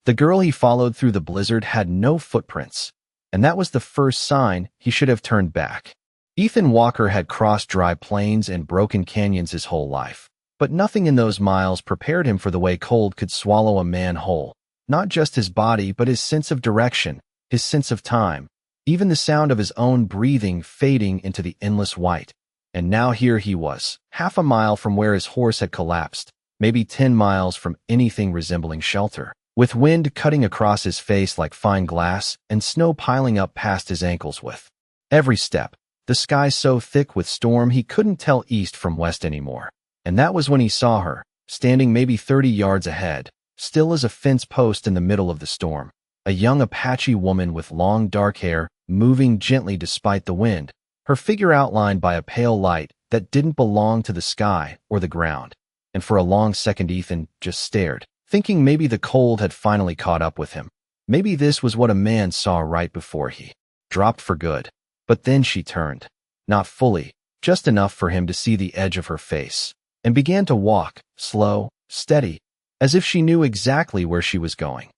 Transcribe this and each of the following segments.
The girl he followed through the blizzard had no footprints, and that was the first sign he should have turned back. Ethan Walker had crossed dry plains and broken canyons his whole life, but nothing in those miles prepared him for the way cold could swallow a man whole. Not just his body, but his sense of direction, his sense of time, even the sound of his own breathing fading into the endless white. And now here he was, half a mile from where his horse had collapsed, maybe 10 miles from anything resembling shelter, with wind cutting across his face like fine glass and snow piling up past his ankles with every step. The sky so thick with storm he couldn't tell east from west anymore. And that was when he saw her, standing maybe 30 yards ahead, still as a fence post in the middle of the storm. A young Apache woman with long dark hair, moving gently despite the wind, her figure outlined by a pale light that didn't belong to the sky or the ground. And for a long second Ethan just stared, thinking maybe the cold had finally caught up with him. Maybe this was what a man saw right before he dropped for good. But then she turned. Not fully, just enough for him to see the edge of her face, and began to walk, slow, steady, as if she knew exactly where she was going.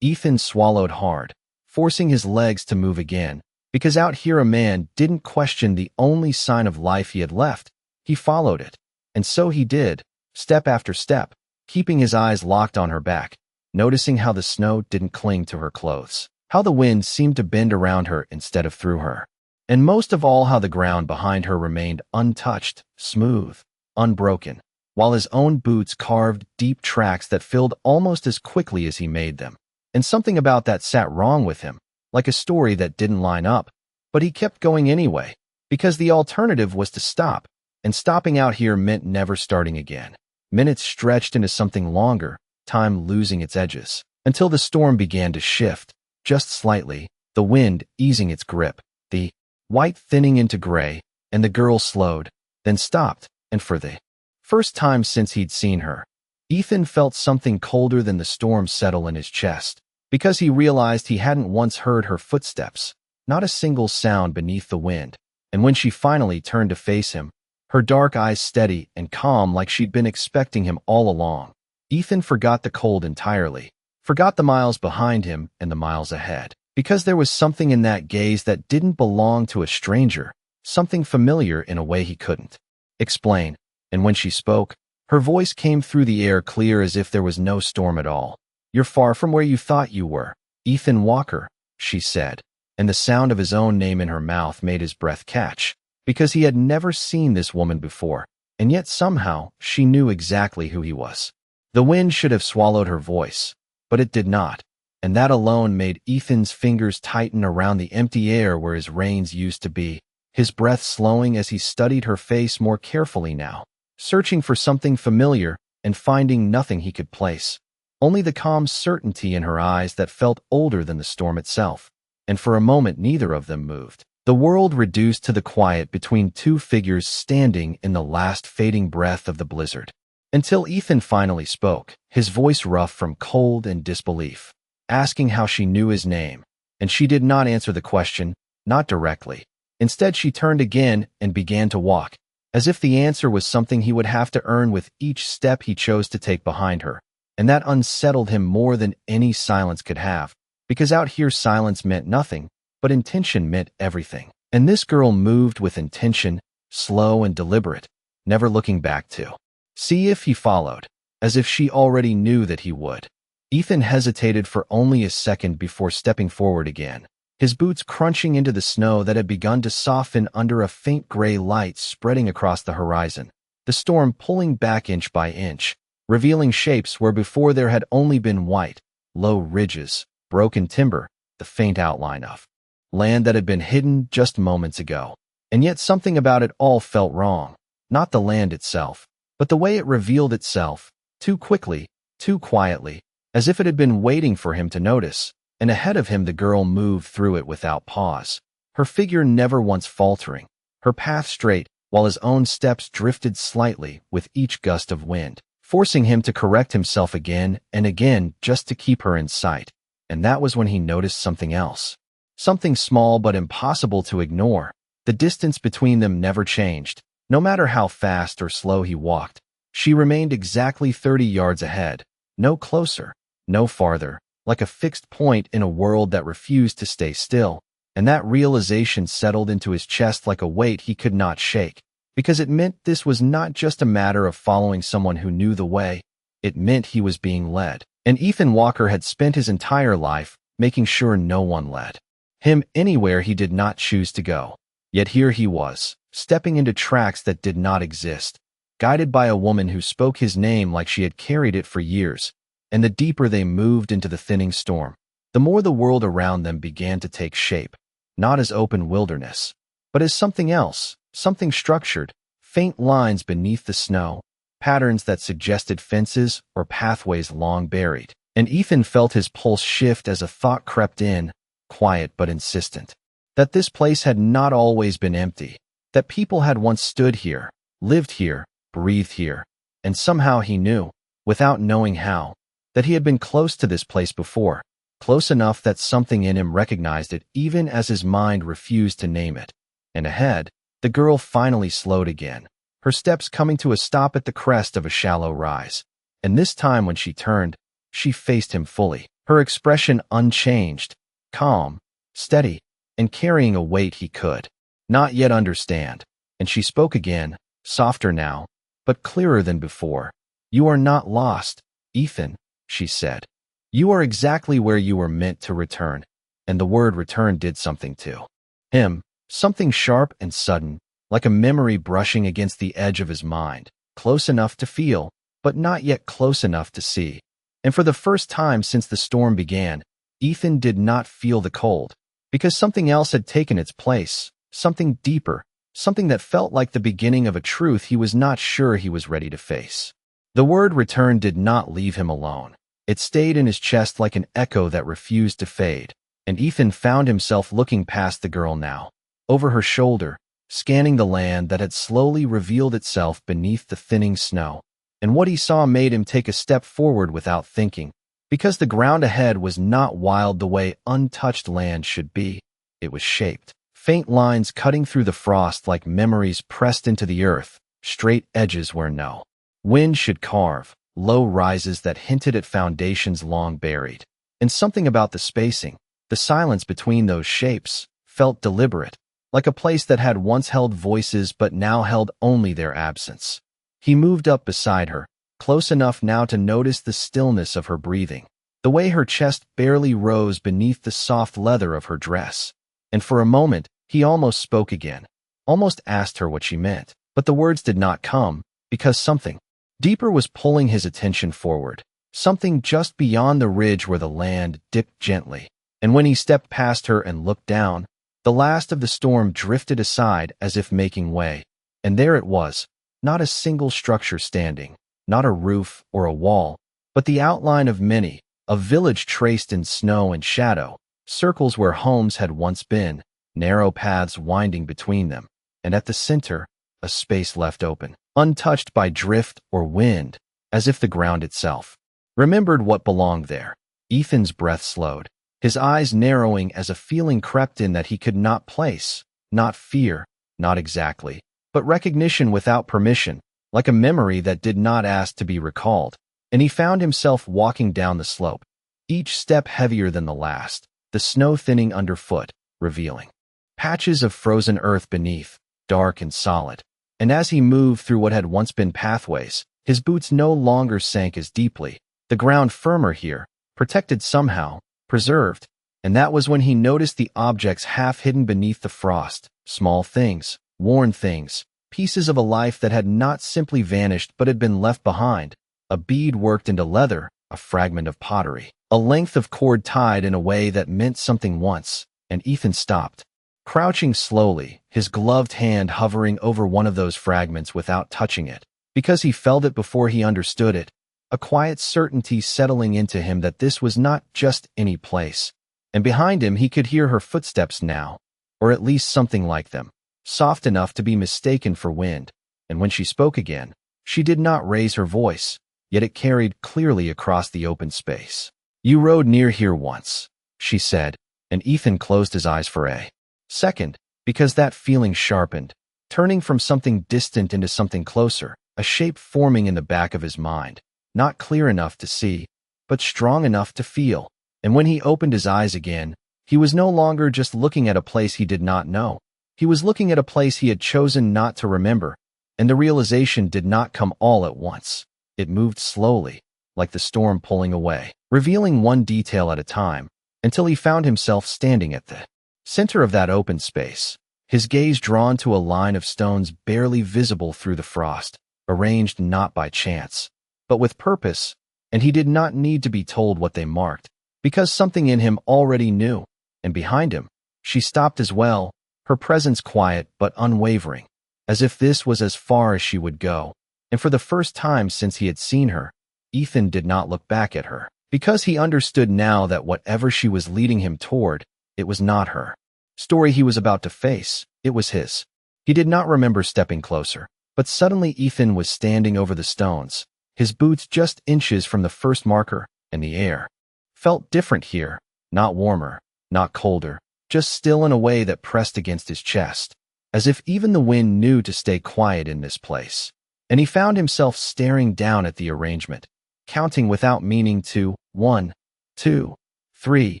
Ethan swallowed hard, forcing his legs to move again, because out here a man didn't question the only sign of life he had left. He followed it. And so he did, step after step, keeping his eyes locked on her back, noticing how the snow didn't cling to her clothes, how the wind seemed to bend around her instead of through her, and most of all how the ground behind her remained untouched, smooth, unbroken, while his own boots carved deep tracks that filled almost as quickly as he made them. And something about that sat wrong with him, like a story that didn't line up, but he kept going anyway, because the alternative was to stop, and stopping out here meant never starting again. Minutes stretched into something longer, time losing its edges, until the storm began to shift, just slightly, the wind easing its grip, the white thinning into gray, and the girl slowed, then stopped, and for the first time since he'd seen her, Ethan felt something colder than the storm settle in his chest, because he realized he hadn't once heard her footsteps, not a single sound beneath the wind. And when she finally turned to face him, her dark eyes steady and calm like she'd been expecting him all along, Ethan forgot the cold entirely, forgot the miles behind him and the miles ahead, because there was something in that gaze that didn't belong to a stranger, something familiar in a way he couldn't explain. And when she spoke, her voice came through the air clear as if there was no storm at all. "You're far from where you thought you were, Ethan Walker," she said, and the sound of his own name in her mouth made his breath catch, because he had never seen this woman before, and yet somehow she knew exactly who he was. The wind should have swallowed her voice, but it did not, and that alone made Ethan's fingers tighten around the empty air where his reins used to be, his breath slowing as he studied her face more carefully now, searching for something familiar and finding nothing he could place. Only the calm certainty in her eyes that felt older than the storm itself. And for a moment neither of them moved. The world reduced to the quiet between two figures standing in the last fading breath of the blizzard. Until Ethan finally spoke, his voice rough from cold and disbelief, asking how she knew his name. And she did not answer the question, not directly. Instead she turned again and began to walk, as if the answer was something he would have to earn with each step he chose to take behind her. And that unsettled him more than any silence could have, because out here silence meant nothing, but intention meant everything. And this girl moved with intention, slow and deliberate, never looking back to see if he followed, as if she already knew that he would. Ethan hesitated for only a second before stepping forward again, his boots crunching into the snow that had begun to soften under a faint gray light spreading across the horizon, the storm pulling back inch by inch, revealing shapes where before there had only been white, low ridges, broken timber, the faint outline of land that had been hidden just moments ago. And yet something about it all felt wrong, not the land itself, but the way it revealed itself, too quickly, too quietly, as if it had been waiting for him to notice. And ahead of him the girl moved through it without pause, her figure never once faltering, her path straight, while his own steps drifted slightly with each gust of wind, forcing him to correct himself again and again just to keep her in sight. And that was when he noticed something else. Something small but impossible to ignore. The distance between them never changed, no matter how fast or slow he walked. She remained exactly 30 yards ahead, no closer, no farther, like a fixed point in a world that refused to stay still, and that realization settled into his chest like a weight he could not shake, because it meant this was not just a matter of following someone who knew the way, it meant he was being led. And Ethan Walker had spent his entire life making sure no one led him anywhere he did not choose to go. Yet here he was, stepping into tracks that did not exist, guided by a woman who spoke his name like she had carried it for years. And the deeper they moved into the thinning storm, the more the world around them began to take shape, not as open wilderness, but as something else, something structured, faint lines beneath the snow, patterns that suggested fences or pathways long buried. And Ethan felt his pulse shift as a thought crept in, quiet but insistent, that this place had not always been empty, that people had once stood here, lived here, breathed here, and somehow he knew, without knowing how, that he had been close to this place before, close enough that something in him recognized it even as his mind refused to name it. And ahead, the girl finally slowed again, her steps coming to a stop at the crest of a shallow rise. And this time when she turned, she faced him fully, her expression unchanged, calm, steady, and carrying a weight he could not yet understand. And she spoke again, softer now, but clearer than before. "You are not lost, Ethan," she said. "You are exactly where you were meant to return." And the word return did something to him, something sharp and sudden, like a memory brushing against the edge of his mind, close enough to feel, but not yet close enough to see. And for the first time since the storm began, Ethan did not feel the cold, because something else had taken its place, something deeper, something that felt like the beginning of a truth he was not sure he was ready to face. The word return did not leave him alone. It stayed in his chest like an echo that refused to fade, and Ethan found himself looking past the girl now, over her shoulder, scanning the land that had slowly revealed itself beneath the thinning snow. And what he saw made him take a step forward without thinking, because the ground ahead was not wild the way untouched land should be. It was shaped, faint lines cutting through the frost like memories pressed into the earth, straight edges where no wind should carve, low rises that hinted at foundations long buried. And something about the spacing, the silence between those shapes, felt deliberate, like a place that had once held voices but now held only their absence. He moved up beside her, close enough now to notice the stillness of her breathing, the way her chest barely rose beneath the soft leather of her dress. And for a moment, he almost spoke again, almost asked her what she meant. But the words did not come, because something deeper was pulling his attention forward, something just beyond the ridge where the land dipped gently. And when he stepped past her and looked down, the last of the storm drifted aside as if making way. And there it was, not a single structure standing, not a roof or a wall, but the outline of many, a village traced in snow and shadow, circles where homes had once been, narrow paths winding between them, and at the center, a space left open, untouched by drift or wind, as if the ground itself remembered what belonged there. Ethan's breath slowed, his eyes narrowing as a feeling crept in that he could not place, not fear, not exactly, but recognition without permission, like a memory that did not ask to be recalled. And he found himself walking down the slope, each step heavier than the last, the snow thinning underfoot, revealing patches of frozen earth beneath, dark and solid. And as he moved through what had once been pathways, his boots no longer sank as deeply, the ground firmer here, protected somehow, preserved. And that was when he noticed the objects half hidden beneath the frost, small things, worn things, pieces of a life that had not simply vanished but had been left behind, a bead worked into leather, a fragment of pottery, a length of cord tied in a way that meant something once. And Ethan stopped, crouching slowly, his gloved hand hovering over one of those fragments without touching it, because he felt it before he understood it, a quiet certainty settling into him that this was not just any place. And behind him he could hear her footsteps now, or at least something like them, soft enough to be mistaken for wind. And when she spoke again, she did not raise her voice, yet it carried clearly across the open space. "You rode near here once," she said, and Ethan closed his eyes for a second, because that feeling sharpened, turning from something distant into something closer, a shape forming in the back of his mind, not clear enough to see, but strong enough to feel. And when he opened his eyes again, he was no longer just looking at a place he did not know. He was looking at a place he had chosen not to remember, and the realization did not come all at once. It moved slowly, like the storm pulling away, revealing one detail at a time, until he found himself standing at the center of that open space, his gaze drawn to a line of stones barely visible through the frost, arranged not by chance, but with purpose, and he did not need to be told what they marked, because something in him already knew. And behind him, she stopped as well, her presence quiet but unwavering, as if this was as far as she would go. And for the first time since he had seen her, Ethan did not look back at her, because he understood now that whatever she was leading him toward, it was not her story he was about to face, it was his. He did not remember stepping closer, but suddenly Ethan was standing over the stones, his boots just inches from the first marker, and the air felt different here, not warmer, not colder, just still in a way that pressed against his chest, as if even the wind knew to stay quiet in this place. And he found himself staring down at the arrangement, counting without meaning to 1, 2, 3,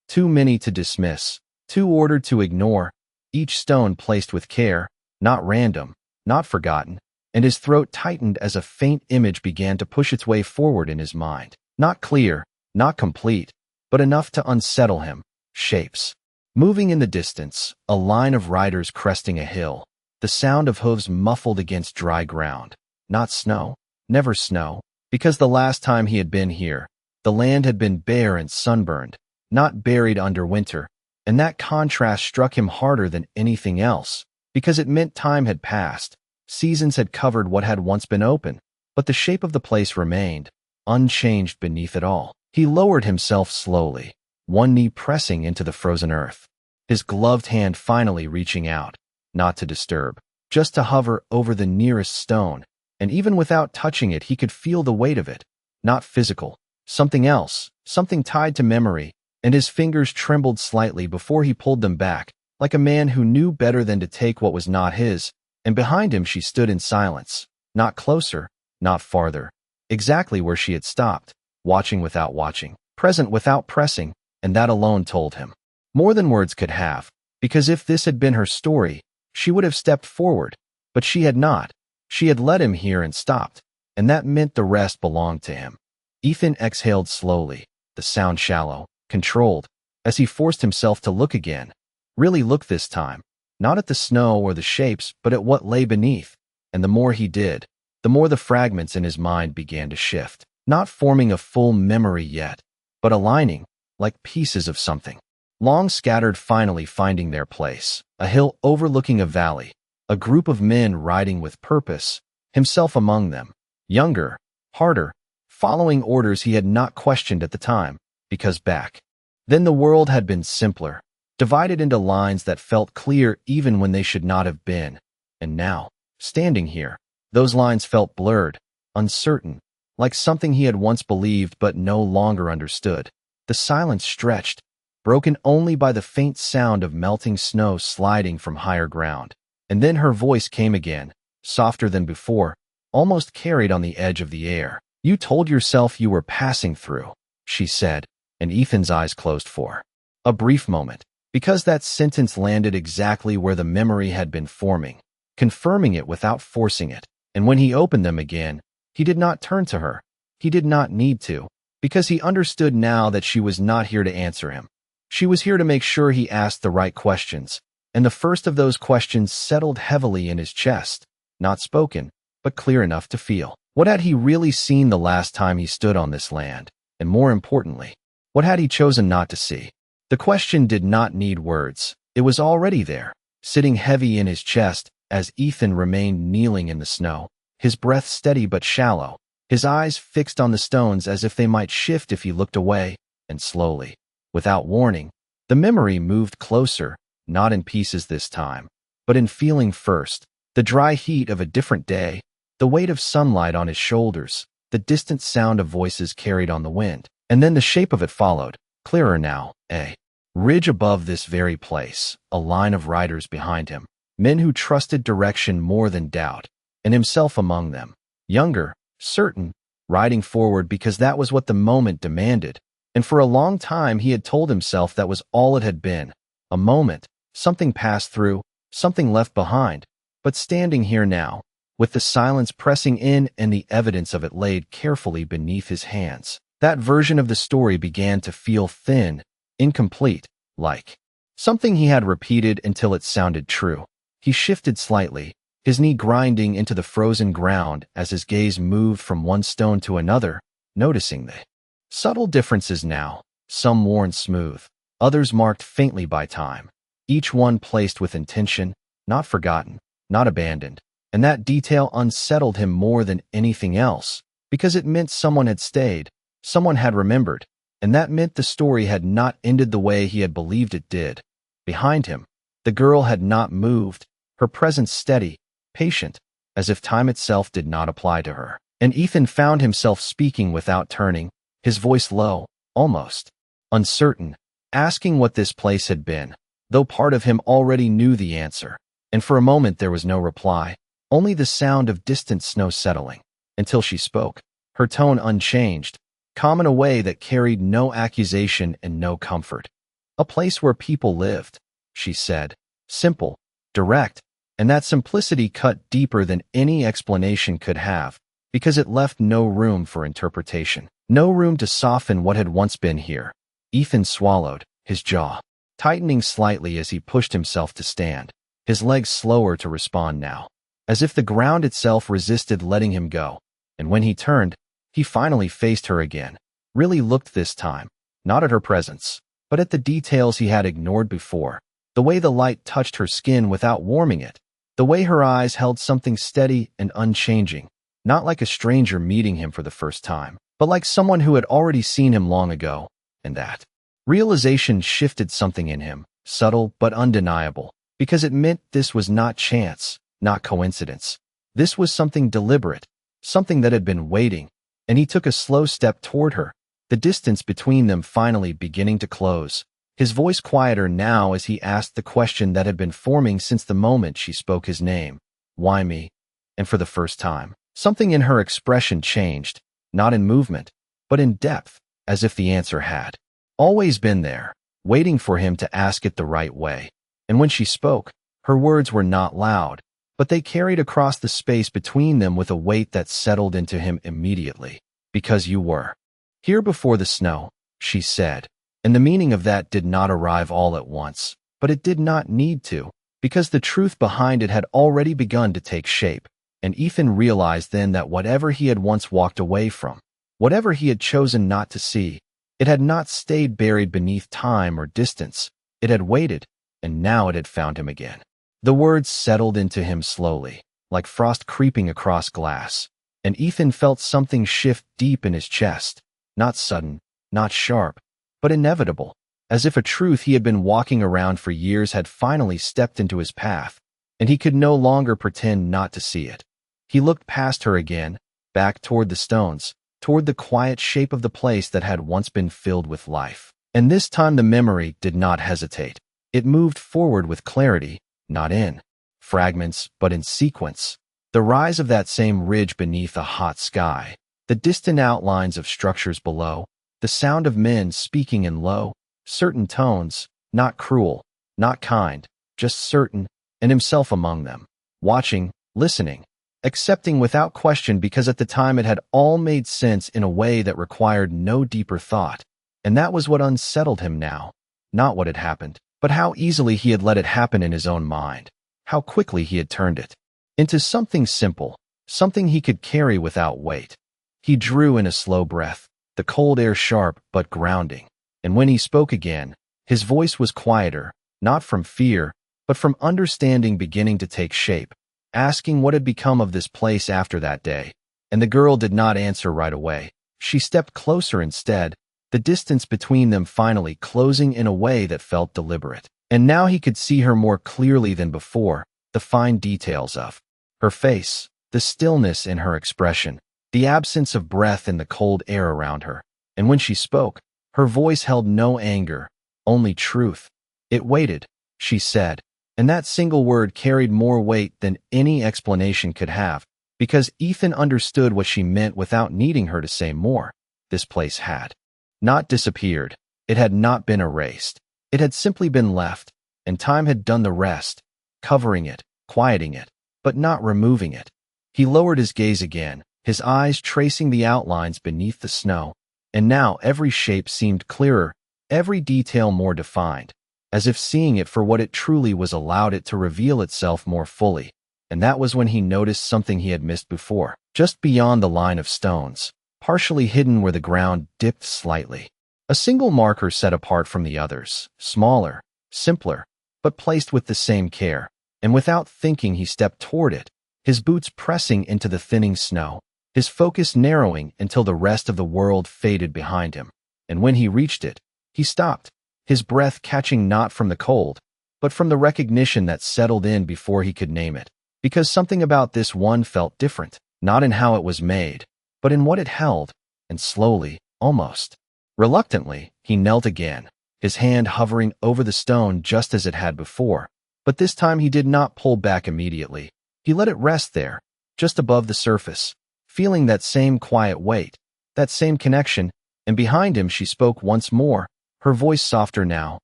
too many to dismiss, too ordered to ignore, each stone placed with care, not random, not forgotten, and his throat tightened as a faint image began to push its way forward in his mind. Not clear, not complete, but enough to unsettle him. Shapes. Moving in the distance, a line of riders cresting a hill, the sound of hooves muffled against dry ground. Not snow, never snow, because the last time he had been here, the land had been bare and sunburned, not buried under winter, and that contrast struck him harder than anything else, because it meant time had passed, seasons had covered what had once been open, but the shape of the place remained, unchanged beneath it all. He lowered himself slowly, one knee pressing into the frozen earth, his gloved hand finally reaching out, not to disturb, just to hover over the nearest stone, and even without touching it he could feel the weight of it, not physical, something else, something tied to memory, and his fingers trembled slightly before he pulled them back, like a man who knew better than to take what was not his, and behind him she stood in silence, not closer, not farther, exactly where she had stopped, watching without watching, present without pressing, and that alone told him more than words could have, because if this had been her story, she would have stepped forward, but she had not. She had led him here and stopped, and that meant the rest belonged to him. Ethan exhaled slowly, the sound shallow, controlled, as he forced himself to look again, really look this time, not at the snow or the shapes, but at what lay beneath, and the more he did, the more the fragments in his mind began to shift, not forming a full memory yet, but aligning, like pieces of something. Long scattered finally finding their place, a hill overlooking a valley, a group of men riding with purpose, himself among them, younger, harder, following orders he had not questioned at the time, because back then the world had been simpler, divided into lines that felt clear even when they should not have been, and now, standing here, those lines felt blurred, uncertain, like something he had once believed but no longer understood. The silence stretched, broken only by the faint sound of melting snow sliding from higher ground. And then her voice came again, softer than before, almost carried on the edge of the air. "You told yourself you were passing through," she said, and Ethan's eyes closed for a brief moment, because that sentence landed exactly where the memory had been forming, confirming it without forcing it. And when he opened them again, he did not turn to her. He did not need to, because he understood now that she was not here to answer him. She was here to make sure he asked the right questions, and the first of those questions settled heavily in his chest, not spoken, but clear enough to feel. What had he really seen the last time he stood on this land? And more importantly, what had he chosen not to see? The question did not need words. It was already there, sitting heavy in his chest as Ethan remained kneeling in the snow, his breath steady but shallow, his eyes fixed on the stones as if they might shift if he looked away, and slowly, without warning, the memory moved closer, not in pieces this time, but in feeling first, the dry heat of a different day, the weight of sunlight on his shoulders, the distant sound of voices carried on the wind, and then the shape of it followed, clearer now, a ridge above this very place, a line of riders behind him, men who trusted direction more than doubt, and himself among them, younger, certain, riding forward because that was what the moment demanded, And for a long time he had told himself that was all it had been. A moment, something passed through, something left behind. But standing here now, with the silence pressing in and the evidence of it laid carefully beneath his hands, that version of the story began to feel thin, incomplete, like something he had repeated until it sounded true. He shifted slightly, his knee grinding into the frozen ground as his gaze moved from one stone to another, noticing the subtle differences now, some worn smooth, others marked faintly by time, each one placed with intention, not forgotten, not abandoned. And that detail unsettled him more than anything else, because it meant someone had stayed, someone had remembered, and that meant the story had not ended the way he had believed it did. Behind him, the girl had not moved, her presence steady, patient, as if time itself did not apply to her. And Ethan found himself speaking without turning, his voice low, almost uncertain, asking what this place had been, though part of him already knew the answer. And for a moment there was no reply, only the sound of distant snow settling, until she spoke, her tone unchanged, calm in a way that carried no accusation and no comfort. A place where people lived, she said, simple, direct, and that simplicity cut deeper than any explanation could have, because it left no room for interpretation, no room to soften what had once been here. Ethan swallowed, his jaw tightening slightly as he pushed himself to stand, his legs slower to respond now, as if the ground itself resisted letting him go. And when he turned, he finally faced her again, really looked this time, not at her presence, but at the details he had ignored before, the way the light touched her skin without warming it, the way her eyes held something steady and unchanging, not like a stranger meeting him for the first time, but like someone who had already seen him long ago. And that realization shifted something in him, subtle but undeniable, because it meant this was not chance, not coincidence. This was something deliberate, something that had been waiting, and he took a slow step toward her, the distance between them finally beginning to close, his voice quieter now as he asked the question that had been forming since the moment she spoke his name. Why me? And for the first time, something in her expression changed, not in movement, but in depth, as if the answer had always been there, waiting for him to ask it the right way. And when she spoke, her words were not loud, but they carried across the space between them with a weight that settled into him immediately. Because you were here before the snow, she said, and the meaning of that did not arrive all at once, but it did not need to, because the truth behind it had already begun to take shape, and Ethan realized then that whatever he had once walked away from, whatever he had chosen not to see, it had not stayed buried beneath time or distance, it had waited, and now it had found him again. The words settled into him slowly, like frost creeping across glass, and Ethan felt something shift deep in his chest, not sudden, not sharp, but inevitable, as if a truth he had been walking around for years had finally stepped into his path, and he could no longer pretend not to see it. He looked past her again, back toward the stones, toward the quiet shape of the place that had once been filled with life. And this time the memory did not hesitate. It moved forward with clarity, not in fragments, but in sequence. The rise of that same ridge beneath a hot sky, the distant outlines of structures below, the sound of men speaking in low, certain tones, not cruel, not kind, just certain, and himself among them, watching, listening, accepting without question because at the time it had all made sense in a way that required no deeper thought. And that was what unsettled him now, not what had happened, but how easily he had let it happen in his own mind, how quickly he had turned it into something simple, something he could carry without weight. He drew in a slow breath, the cold air sharp but grounding, and when he spoke again, his voice was quieter, not from fear, but from understanding beginning to take shape, asking what had become of this place after that day. And the girl did not answer right away. She stepped closer instead, the distance between them finally closing in a way that felt deliberate. And now he could see her more clearly than before, the fine details of her face, the stillness in her expression, the absence of breath in the cold air around her. And when she spoke, her voice held no anger, only truth. It waited, she said, and that single word carried more weight than any explanation could have, because Ethan understood what she meant without needing her to say more. This place had Not disappeared. It had not been erased. It had simply been left, and time had done the rest, covering it, quieting it, but not removing it. He lowered his gaze again, his eyes tracing the outlines beneath the snow, and now every shape seemed clearer, every detail more defined, as if seeing it for what it truly was allowed it to reveal itself more fully. And that was when he noticed something he had missed before. Just beyond the line of stones, partially hidden where the ground dipped slightly, a single marker set apart from the others, smaller, simpler, but placed with the same care. And without thinking, he stepped toward it, his boots pressing into the thinning snow, his focus narrowing until the rest of the world faded behind him. And when he reached it, he stopped, his breath catching not from the cold, but from the recognition that settled in before he could name it. Because something about this one felt different, not in how it was made, but in what it held, and slowly, almost reluctantly, he knelt again, his hand hovering over the stone just as it had before. But this time he did not pull back immediately. He let it rest there, just above the surface, feeling that same quiet weight, that same connection, and behind him she spoke once more, her voice softer now,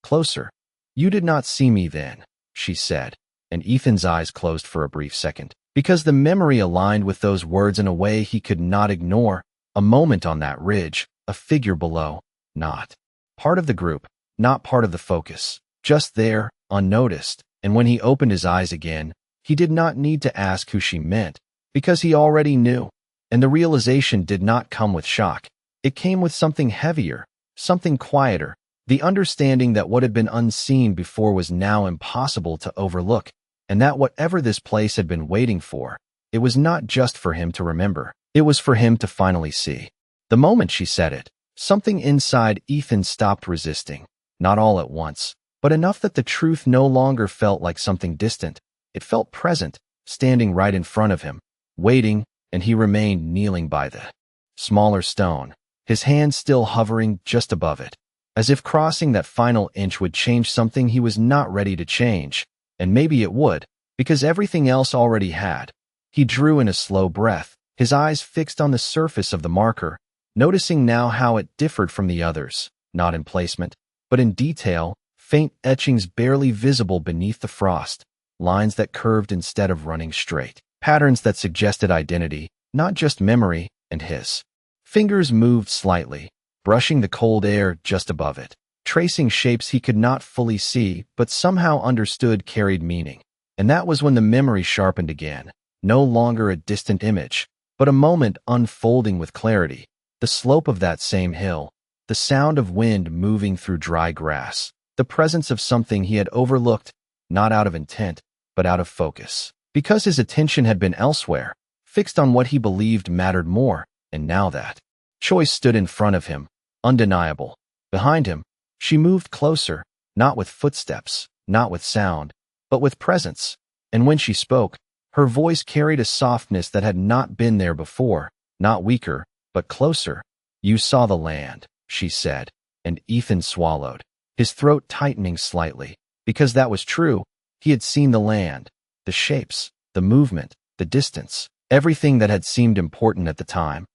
closer. "You did not see me then," she said, and Ethan's eyes closed for a brief second, because the memory aligned with those words in a way he could not ignore. A moment on that ridge, a figure below, not part of the group, not part of the focus, just there, unnoticed. And when he opened his eyes again, he did not need to ask who she meant, because he already knew. And the realization did not come with shock. It came with something heavier, something quieter, the understanding that what had been unseen before was now impossible to overlook, and that whatever this place had been waiting for, it was not just for him to remember, it was for him to finally see. The moment she said it, something inside Ethan stopped resisting, not all at once, but enough that the truth no longer felt like something distant. It felt present, standing right in front of him, waiting, and he remained kneeling by the smaller stone, his hand still hovering just above it, as if crossing that final inch would change something he was not ready to change. And maybe it would, because everything else already had. He drew in a slow breath, his eyes fixed on the surface of the marker, noticing now how it differed from the others, not in placement, but in detail, faint etchings barely visible beneath the frost, lines that curved instead of running straight, patterns that suggested identity, not just memory. And his fingers moved slightly, brushing the cold air just above it, tracing shapes he could not fully see but somehow understood carried meaning. And that was when the memory sharpened again, no longer a distant image, but a moment unfolding with clarity. The slope of that same hill, the sound of wind moving through dry grass, the presence of something he had overlooked, not out of intent, but out of focus, because his attention had been elsewhere, fixed on what he believed mattered more. And now that choice stood in front of him, undeniable. Behind him, she moved closer, not with footsteps, not with sound, but with presence. And when she spoke, her voice carried a softness that had not been there before, not weaker, but closer. "You saw the land," she said, and Ethan swallowed, his throat tightening slightly, because that was true. He had seen the land, the shapes, the movement, the distance, everything that had seemed important at the time.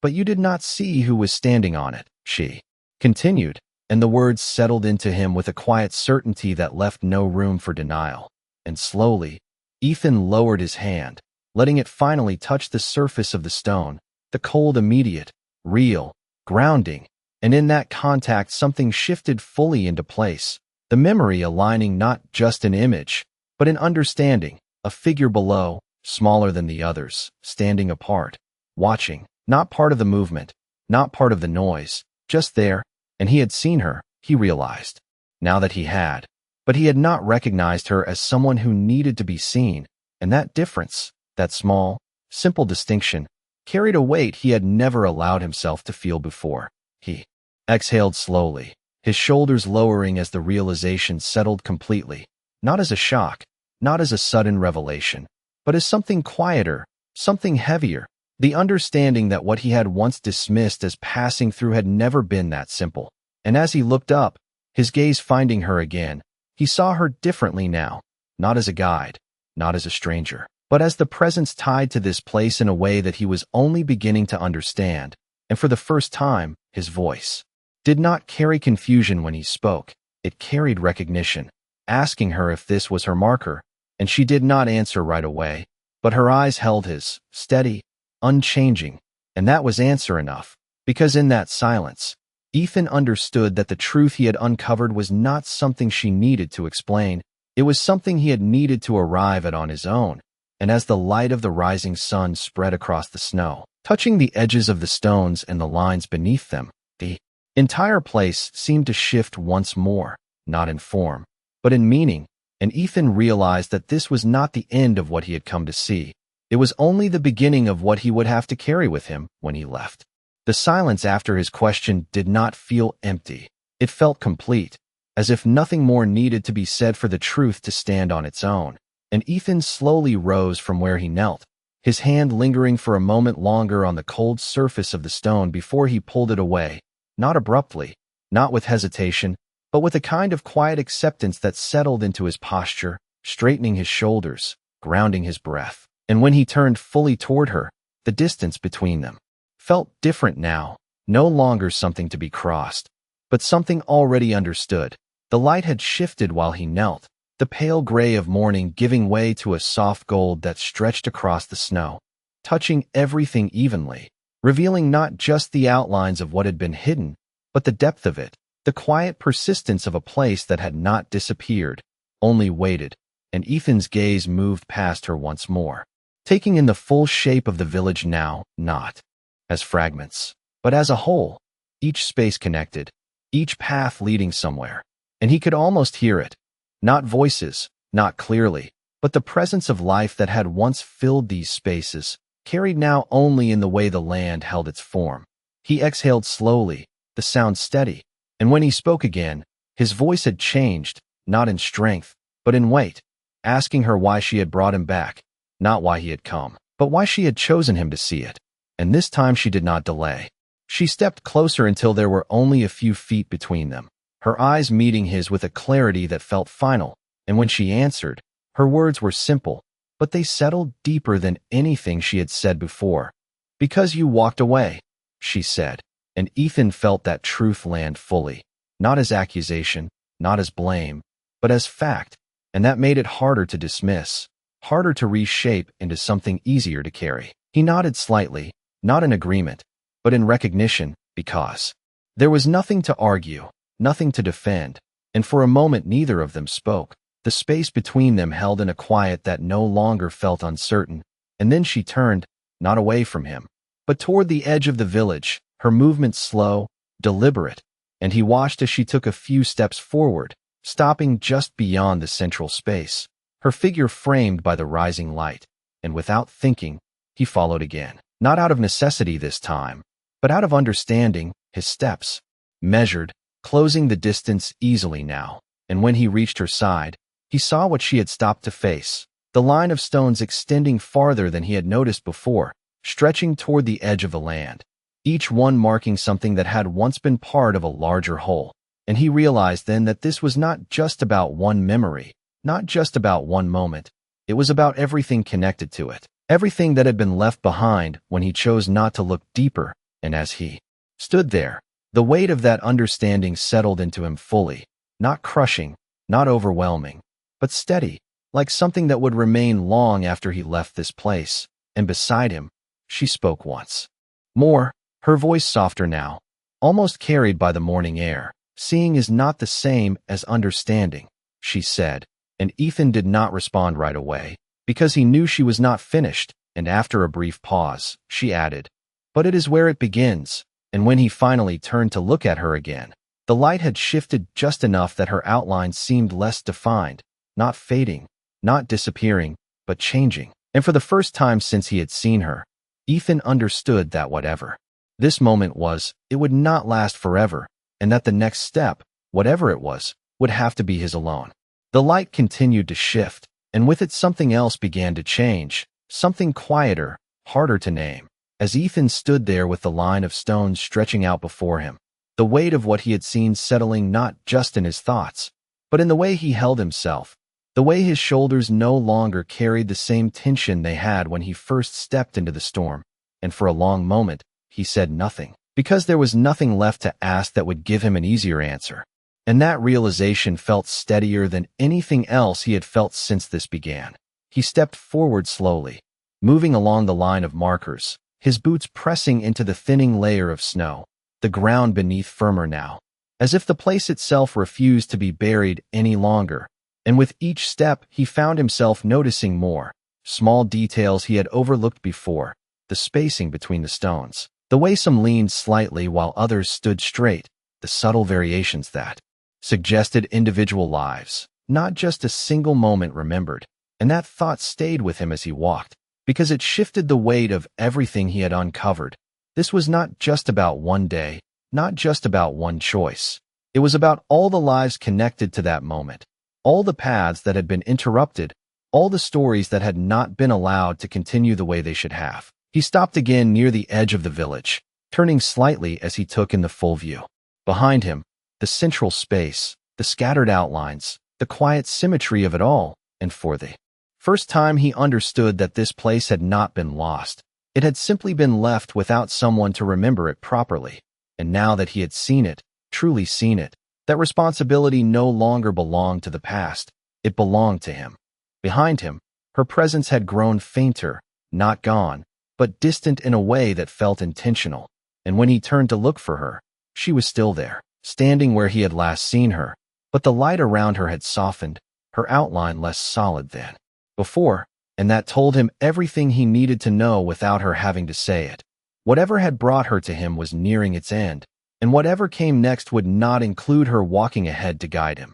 "But you did not see who was standing on it," she continued, and the words settled into him with a quiet certainty that left no room for denial. And slowly, Ethan lowered his hand, letting it finally touch the surface of the stone, the cold immediate, real, grounding. And in that contact something shifted fully into place, the memory aligning not just an image, but an understanding, a figure below, smaller than the others, standing apart, watching, not part of the movement, not part of the noise, just there. And he had seen her, he realized, now that he had. But he had not recognized her as someone who needed to be seen, and that difference, that small, simple distinction, carried a weight he had never allowed himself to feel before. He exhaled slowly, his shoulders lowering as the realization settled completely, not as a shock, not as a sudden revelation, but as something quieter, something heavier, the understanding that what he had once dismissed as passing through had never been that simple. And as he looked up, his gaze finding her again, he saw her differently now, not as a guide, not as a stranger, but as the presence tied to this place in a way that he was only beginning to understand. And for the first time, his voice did not carry confusion when he spoke. It carried recognition, asking her if this was her marker, and she did not answer right away, but her eyes held his, steady, unchanging, and that was answer enough, because in that silence, Ethan understood that the truth he had uncovered was not something she needed to explain. It was something he had needed to arrive at on his own. And as the light of the rising sun spread across the snow, touching the edges of the stones and the lines beneath them, the entire place seemed to shift once more, not in form, but in meaning, and Ethan realized that this was not the end of what he had come to see. It was only the beginning of what he would have to carry with him when he left. The silence after his question did not feel empty. It felt complete, as if nothing more needed to be said for the truth to stand on its own. And Ethan slowly rose from where he knelt, his hand lingering for a moment longer on the cold surface of the stone before he pulled it away, not abruptly, not with hesitation, but with a kind of quiet acceptance that settled into his posture, straightening his shoulders, grounding his breath. And when he turned fully toward her, the distance between them felt different now, no longer something to be crossed, but something already understood. The light had shifted while he knelt, the pale gray of morning giving way to a soft gold that stretched across the snow, touching everything evenly, revealing not just the outlines of what had been hidden, but the depth of it, the quiet persistence of a place that had not disappeared, only waited, and Ethan's gaze moved past her once more, taking in the full shape of the village now, not as fragments, but as a whole, each space connected, each path leading somewhere, and he could almost hear it, not voices, not clearly, but the presence of life that had once filled these spaces, carried now only in the way the land held its form. He exhaled slowly, the sound steady, and when he spoke again, his voice had changed, not in strength, but in weight, asking her why she had brought him back, not why he had come, but why she had chosen him to see it. And this time she did not delay. She stepped closer until there were only a few feet between them, her eyes meeting his with a clarity that felt final, and when she answered, her words were simple, but they settled deeper than anything she had said before. "Because you walked away," she said, and Ethan felt that truth land fully, not as accusation, not as blame, but as fact, and that made it harder to dismiss, harder to reshape into something easier to carry. He nodded slightly, not in agreement, but in recognition, because there was nothing to argue, nothing to defend, and for a moment neither of them spoke. The space between them held in a quiet that no longer felt uncertain, and then she turned, not away from him, but toward the edge of the village, her movements slow, deliberate, and he watched as she took a few steps forward, stopping just beyond the central space, her figure framed by the rising light, and without thinking, he followed again. Not out of necessity this time, but out of understanding, his steps, measured, closing the distance easily now, and when he reached her side, he saw what she had stopped to face, the line of stones extending farther than he had noticed before, stretching toward the edge of the land, each one marking something that had once been part of a larger whole. And he realized then that this was not just about one memory, not just about one moment, it was about everything connected to it. Everything that had been left behind when he chose not to look deeper, and as he stood there, the weight of that understanding settled into him fully, not crushing, not overwhelming, but steady, like something that would remain long after he left this place. And beside him, she spoke once more, her voice softer now, almost carried by the morning air. "Seeing is not the same as understanding," she said, and Ethan did not respond right away, because he knew she was not finished, and after a brief pause, she added, "But it is where it begins." And when he finally turned to look at her again, the light had shifted just enough that her outline seemed less defined, not fading, not disappearing, but changing. And for the first time since he had seen her, Ethan understood that whatever this moment was, it would not last forever, and that the next step, whatever it was, would have to be his alone. The light continued to shift, and with it something else began to change, something quieter, harder to name. As Ethan stood there with the line of stones stretching out before him, the weight of what he had seen settling not just in his thoughts, but in the way he held himself, the way his shoulders no longer carried the same tension they had when he first stepped into the storm, and for a long moment, he said nothing, because there was nothing left to ask that would give him an easier answer. And that realization felt steadier than anything else he had felt since this began. He stepped forward slowly, moving along the line of markers, his boots pressing into the thinning layer of snow, the ground beneath firmer now, as if the place itself refused to be buried any longer. And with each step, he found himself noticing more, small details he had overlooked before, the spacing between the stones, the way some leaned slightly while others stood straight, the subtle variations that suggested individual lives, not just a single moment remembered. And that thought stayed with him as he walked, because it shifted the weight of everything he had uncovered. This was not just about one day, not just about one choice. It was about all the lives connected to that moment, all the paths that had been interrupted, all the stories that had not been allowed to continue the way they should have. He stopped again near the edge of the village, turning slightly as he took in the full view. Behind him, the central space, the scattered outlines, the quiet symmetry of it all, and for the first time he understood that this place had not been lost. It had simply been left without someone to remember it properly. And now that he had seen it, truly seen it, that responsibility no longer belonged to the past. It belonged to him. Behind him, her presence had grown fainter, not gone, but distant in a way that felt intentional. And when he turned to look for her, she was still there, standing where he had last seen her, but the light around her had softened, her outline less solid than before, and that told him everything he needed to know without her having to say it. Whatever had brought her to him was nearing its end, and whatever came next would not include her walking ahead to guide him.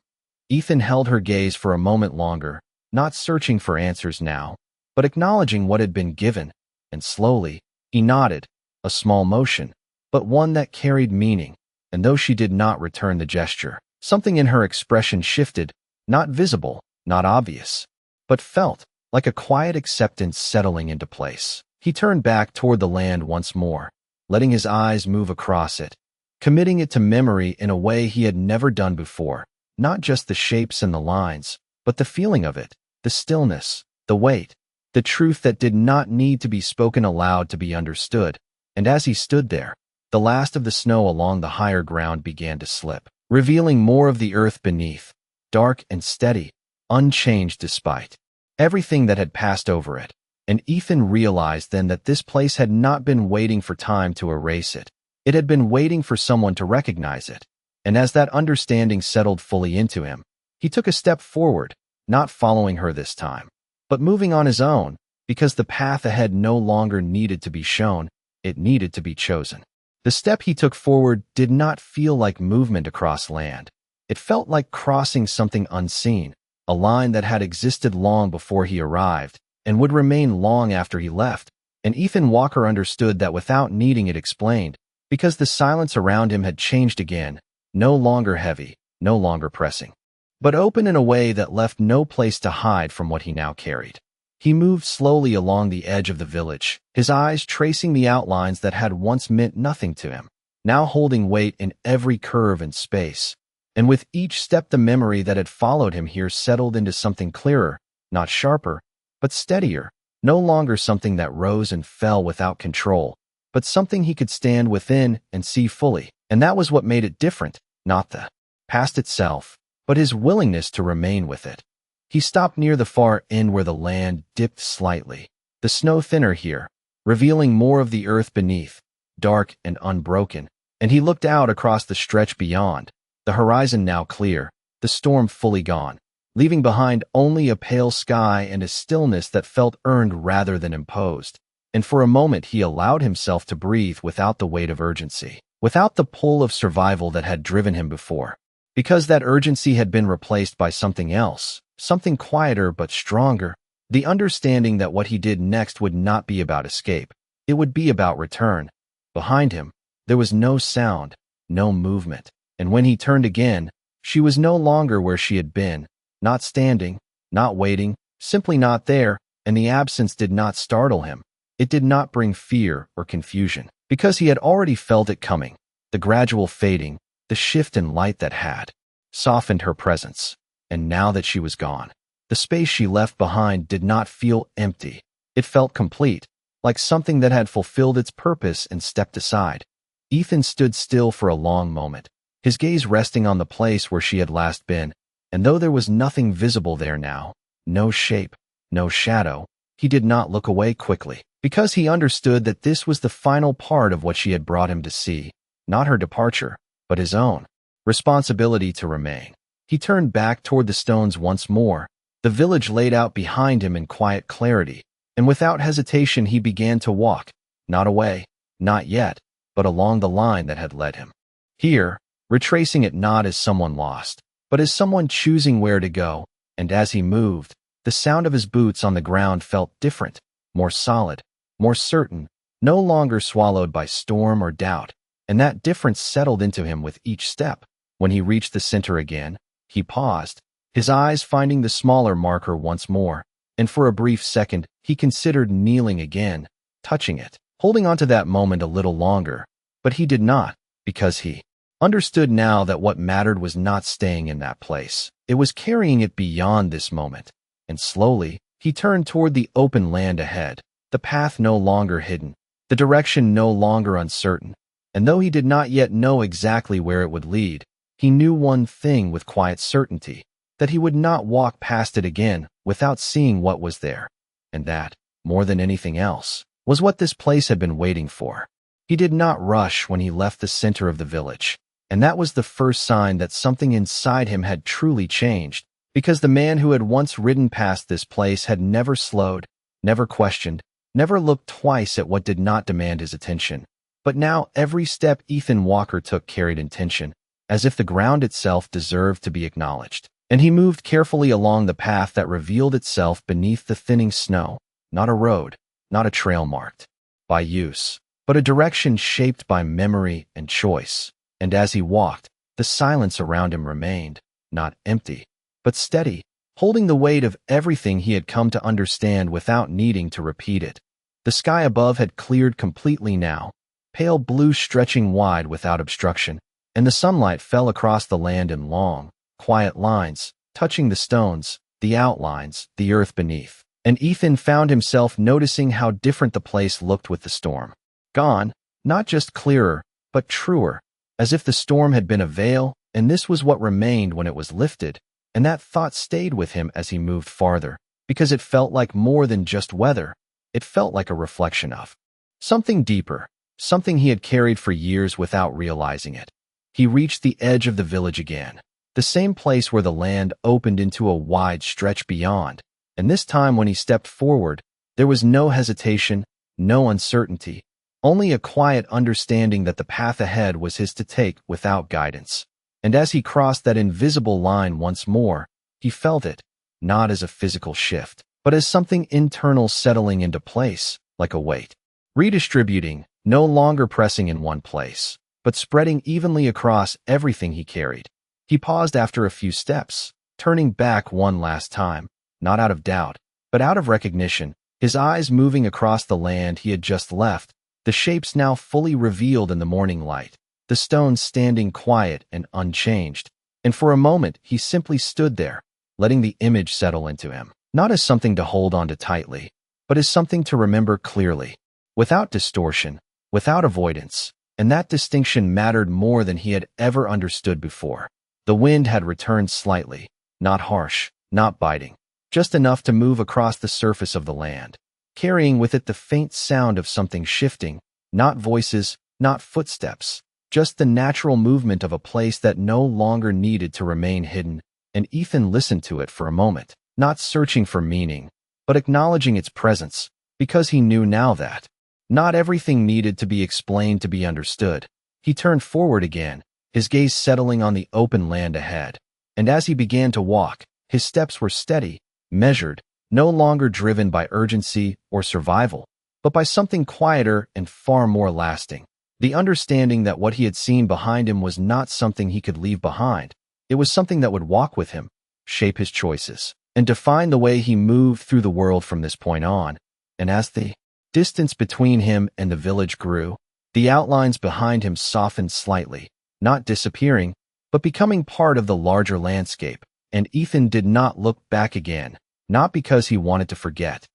Ethan held her gaze for a moment longer, not searching for answers now, but acknowledging what had been given, and slowly, he nodded, a small motion, but one that carried meaning. And though she did not return the gesture, something in her expression shifted, not visible, not obvious, but felt like a quiet acceptance settling into place. He turned back toward the land once more, letting his eyes move across it, committing it to memory in a way he had never done before, not just the shapes and the lines, but the feeling of it, the stillness, the weight, the truth that did not need to be spoken aloud to be understood. And as he stood there, the last of the snow along the higher ground began to slip, revealing more of the earth beneath, dark and steady, unchanged despite everything that had passed over it. And Ethan realized then that this place had not been waiting for time to erase it. It had been waiting for someone to recognize it. And as that understanding settled fully into him, he took a step forward, not following her this time, but moving on his own, because the path ahead no longer needed to be shown, it needed to be chosen. The step he took forward did not feel like movement across land. It felt like crossing something unseen, a line that had existed long before he arrived, and would remain long after he left. And Ethan Walker understood that without needing it explained, because the silence around him had changed again, no longer heavy, no longer pressing, but open in a way that left no place to hide from what he now carried. He moved slowly along the edge of the village, his eyes tracing the outlines that had once meant nothing to him, now holding weight in every curve and space. And with each step the memory that had followed him here settled into something clearer, not sharper, but steadier, no longer something that rose and fell without control, but something he could stand within and see fully. And that was what made it different, not the past itself, but his willingness to remain with it. He stopped near the far end where the land dipped slightly, the snow thinner here, revealing more of the earth beneath, dark and unbroken, and he looked out across the stretch beyond, the horizon now clear, the storm fully gone, leaving behind only a pale sky and a stillness that felt earned rather than imposed. And for a moment he allowed himself to breathe without the weight of urgency, without the pull of survival that had driven him before, because that urgency had been replaced by something else, something quieter but stronger, the understanding that what he did next would not be about escape, it would be about return. Behind him, there was no sound, no movement. And when he turned again, she was no longer where she had been, not standing, not waiting, simply not there, and the absence did not startle him. It did not bring fear or confusion, because he had already felt it coming, the gradual fading, the shift in light that had softened her presence. And now that she was gone, the space she left behind did not feel empty. It felt complete, like something that had fulfilled its purpose and stepped aside. Ethan stood still for a long moment, his gaze resting on the place where she had last been, and though there was nothing visible there now, no shape, no shadow, he did not look away quickly, because he understood that this was the final part of what she had brought him to see, not her departure, but his own responsibility to remain. He turned back toward the stones once more, the village laid out behind him in quiet clarity, and without hesitation he began to walk, not away, not yet, but along the line that had led him. Here, retracing it not as someone lost, but as someone choosing where to go, and as he moved, the sound of his boots on the ground felt different, more solid, more certain, no longer swallowed by storm or doubt, and that difference settled into him with each step. When he reached the center again, he paused, his eyes finding the smaller marker once more, and for a brief second he considered kneeling again, touching it, holding on to that moment a little longer, but he did not, because he understood now that what mattered was not staying in that place, it was carrying it beyond this moment. And slowly, he turned toward the open land ahead, the path no longer hidden, the direction no longer uncertain, and though he did not yet know exactly where it would lead, he knew one thing with quiet certainty, that he would not walk past it again without seeing what was there, and that, more than anything else, was what this place had been waiting for. He did not rush when he left the center of the village, and that was the first sign that something inside him had truly changed, because the man who had once ridden past this place had never slowed, never questioned, never looked twice at what did not demand his attention. But now every step Ethan Walker took carried intention, as if the ground itself deserved to be acknowledged. And he moved carefully along the path that revealed itself beneath the thinning snow, not a road, not a trail marked by use, but a direction shaped by memory and choice. And as he walked, the silence around him remained, not empty, but steady, holding the weight of everything he had come to understand without needing to repeat it. The sky above had cleared completely now, pale blue stretching wide without obstruction, and the sunlight fell across the land in long, quiet lines, touching the stones, the outlines, the earth beneath. And Ethan found himself noticing how different the place looked with the storm. Gone, not just clearer, but truer, as if the storm had been a veil, and this was what remained when it was lifted. And that thought stayed with him as he moved farther, because it felt like more than just weather. It felt like a reflection of something deeper, something he had carried for years without realizing it. He reached the edge of the village again, the same place where the land opened into a wide stretch beyond, and this time when he stepped forward, there was no hesitation, no uncertainty, only a quiet understanding that the path ahead was his to take without guidance. And as he crossed that invisible line once more, he felt it, not as a physical shift, but as something internal settling into place, like a weight, redistributing, no longer pressing in one place, but spreading evenly across everything he carried. He paused after a few steps, turning back one last time, not out of doubt, but out of recognition, his eyes moving across the land he had just left, the shapes now fully revealed in the morning light, the stones standing quiet and unchanged. And for a moment he simply stood there, letting the image settle into him, not as something to hold on to tightly, but as something to remember clearly, without distortion, without avoidance. And that distinction mattered more than he had ever understood before. The wind had returned slightly, not harsh, not biting, just enough to move across the surface of the land, carrying with it the faint sound of something shifting, not voices, not footsteps, just the natural movement of a place that no longer needed to remain hidden. And Ethan listened to it for a moment, not searching for meaning, but acknowledging its presence, because he knew now that not everything needed to be explained to be understood. He turned forward again, his gaze settling on the open land ahead. And as he began to walk, his steps were steady, measured, no longer driven by urgency or survival, but by something quieter and far more lasting. The understanding that what he had seen behind him was not something he could leave behind. It was something that would walk with him, shape his choices, and define the way he moved through the world from this point on. And as the distance between him and the village grew, the outlines behind him softened slightly, not disappearing, but becoming part of the larger landscape. And Ethan did not look back again, not because he wanted to forget,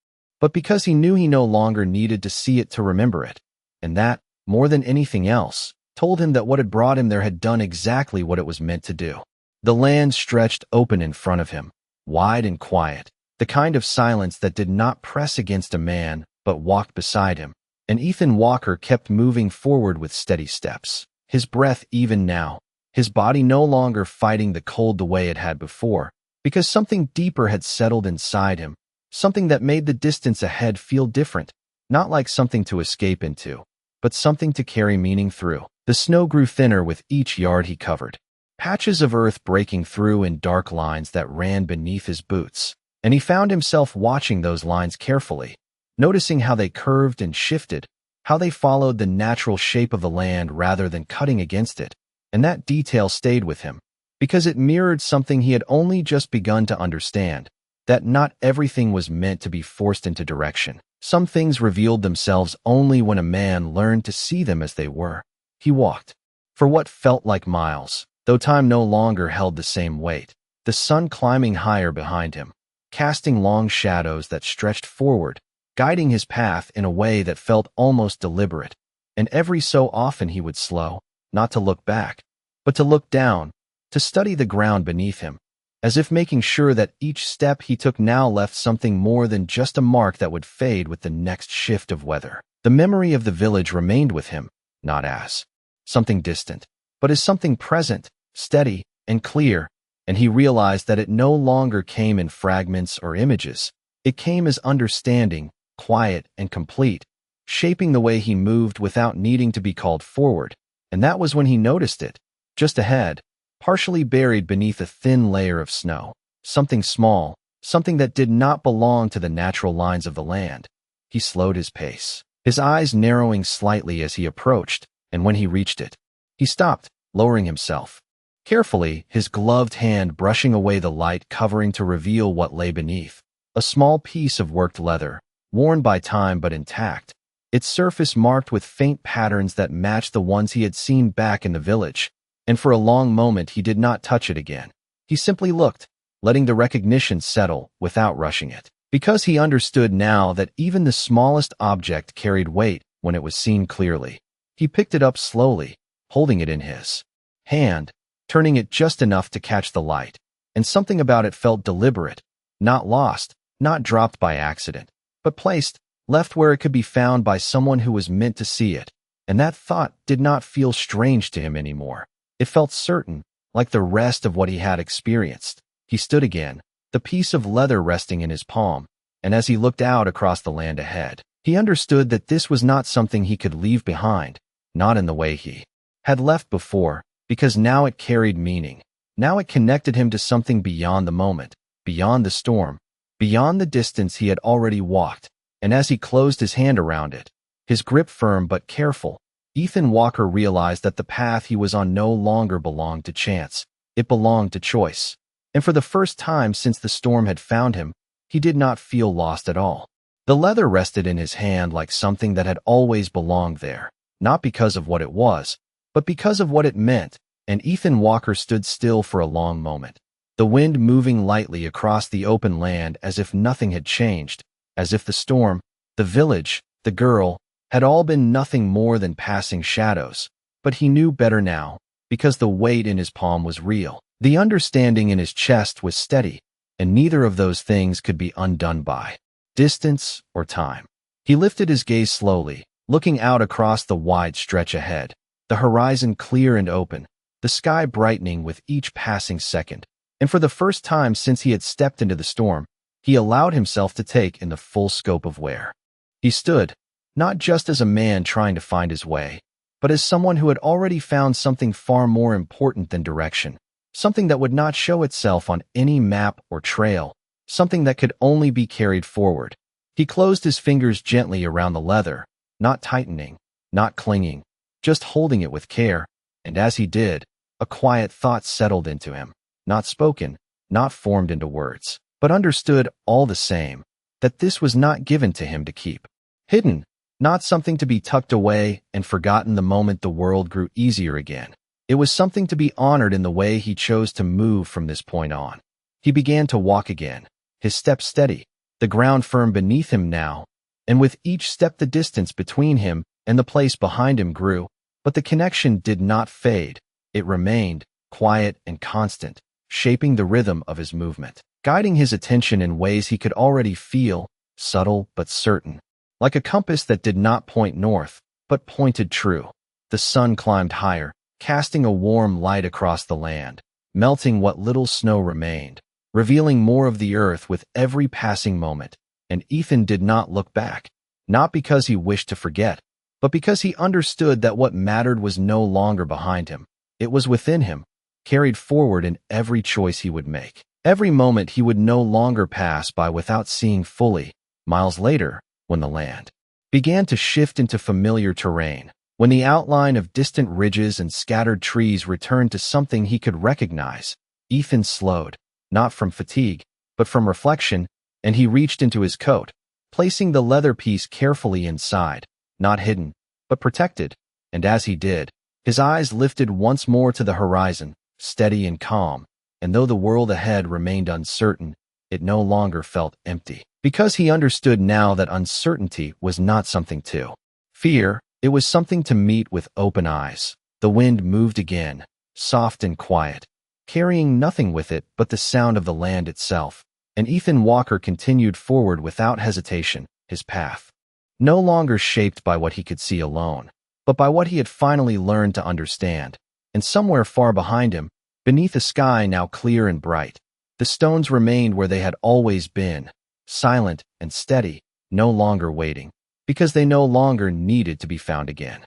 but because he knew he no longer needed to see it to remember it. And that, more than anything else, told him that what had brought him there had done exactly what it was meant to do. The land stretched open in front of him, wide and quiet, the kind of silence that did not press against a man but walked beside him. And Ethan Walker kept moving forward with steady steps, his breath even now, his body no longer fighting the cold the way it had before, because something deeper had settled inside him, something that made the distance ahead feel different, not like something to escape into, but something to carry meaning through. The snow grew thinner with each yard he covered, patches of earth breaking through in dark lines that ran beneath his boots, and he found himself watching those lines carefully, noticing how they curved and shifted, how they followed the natural shape of the land rather than cutting against it. And that detail stayed with him, because it mirrored something he had only just begun to understand, that not everything was meant to be forced into direction. Some things revealed themselves only when a man learned to see them as they were. He walked, for what felt like miles, though time no longer held the same weight, the sun climbing higher behind him, casting long shadows that stretched forward, guiding his path in a way that felt almost deliberate. And every so often he would slow, not to look back, but to look down, to study the ground beneath him, as if making sure that each step he took now left something more than just a mark that would fade with the next shift of weather. The memory of the village remained with him, not as something distant, but as something present, steady, and clear, and he realized that it no longer came in fragments or images. It came as understanding, quiet and complete, shaping the way he moved without needing to be called forward. And that was when he noticed it, just ahead, partially buried beneath a thin layer of snow. Something small, something that did not belong to the natural lines of the land. He slowed his pace, his eyes narrowing slightly as he approached, and when he reached it, he stopped, lowering himself, carefully, his gloved hand brushing away the light covering to reveal what lay beneath. A small piece of worked leather, worn by time but intact, its surface marked with faint patterns that matched the ones he had seen back in the village. And for a long moment he did not touch it again. He simply looked, letting the recognition settle without rushing it, because he understood now that even the smallest object carried weight when it was seen clearly. He picked it up slowly, holding it in his hand, turning it just enough to catch the light, and something about it felt deliberate, not lost, not dropped by accident, but placed, left where it could be found by someone who was meant to see it. And that thought did not feel strange to him anymore. It felt certain, like the rest of what he had experienced. He stood again, the piece of leather resting in his palm, and as he looked out across the land ahead, he understood that this was not something he could leave behind, not in the way he had left before, because now it carried meaning. Now it connected him to something beyond the moment, beyond the storm, beyond the distance he had already walked. And as he closed his hand around it, his grip firm but careful, Ethan Walker realized that the path he was on no longer belonged to chance. It belonged to choice. And for the first time since the storm had found him, he did not feel lost at all. The leather rested in his hand like something that had always belonged there, not because of what it was, but because of what it meant. And Ethan Walker stood still for a long moment, the wind moving lightly across the open land as if nothing had changed, as if the storm, the village, the girl, had all been nothing more than passing shadows. But he knew better now, because the weight in his palm was real. The understanding in his chest was steady, and neither of those things could be undone by distance or time. He lifted his gaze slowly, looking out across the wide stretch ahead, the horizon clear and open, the sky brightening with each passing second. And for the first time since he had stepped into the storm, he allowed himself to take in the full scope of where he stood, not just as a man trying to find his way, but as someone who had already found something far more important than direction, something that would not show itself on any map or trail, something that could only be carried forward. He closed his fingers gently around the leather, not tightening, not clinging, just holding it with care, and as he did, a quiet thought settled into him, not spoken, not formed into words, but understood all the same, that this was not given to him to keep hidden, not something to be tucked away and forgotten the moment the world grew easier again. It was something to be honored in the way he chose to move from this point on. He began to walk again, his steps steady, the ground firm beneath him now, and with each step the distance between him and the place behind him grew, But the connection did not fade. It remained, quiet and constant, shaping the rhythm of his movement, guiding his attention in ways he could already feel, subtle but certain. Like a compass that did not point north, but pointed true. The sun climbed higher, casting a warm light across the land, melting what little snow remained, revealing more of the earth with every passing moment. And Ethan did not look back, not because he wished to forget, but because he understood that what mattered was no longer behind him. It was within him, carried forward in every choice he would make. Every moment he would no longer pass by without seeing fully. Miles later, when the land began to shift into familiar terrain, when the outline of distant ridges and scattered trees returned to something he could recognize, Ethan slowed, not from fatigue, but from reflection, and he reached into his coat, placing the leather piece carefully inside, not hidden, but protected. And as he did, his eyes lifted once more to the horizon, steady and calm, and though the world ahead remained uncertain, it no longer felt empty. Because he understood now that uncertainty was not something to fear, it was something to meet with open eyes. The wind moved again, soft and quiet, carrying nothing with it but the sound of the land itself. And Ethan Walker continued forward without hesitation, his path no longer shaped by what he could see alone, but by what he had finally learned to understand. And somewhere far behind him, beneath a sky now clear and bright, the stones remained where they had always been, silent and steady, no longer waiting, because they no longer needed to be found again.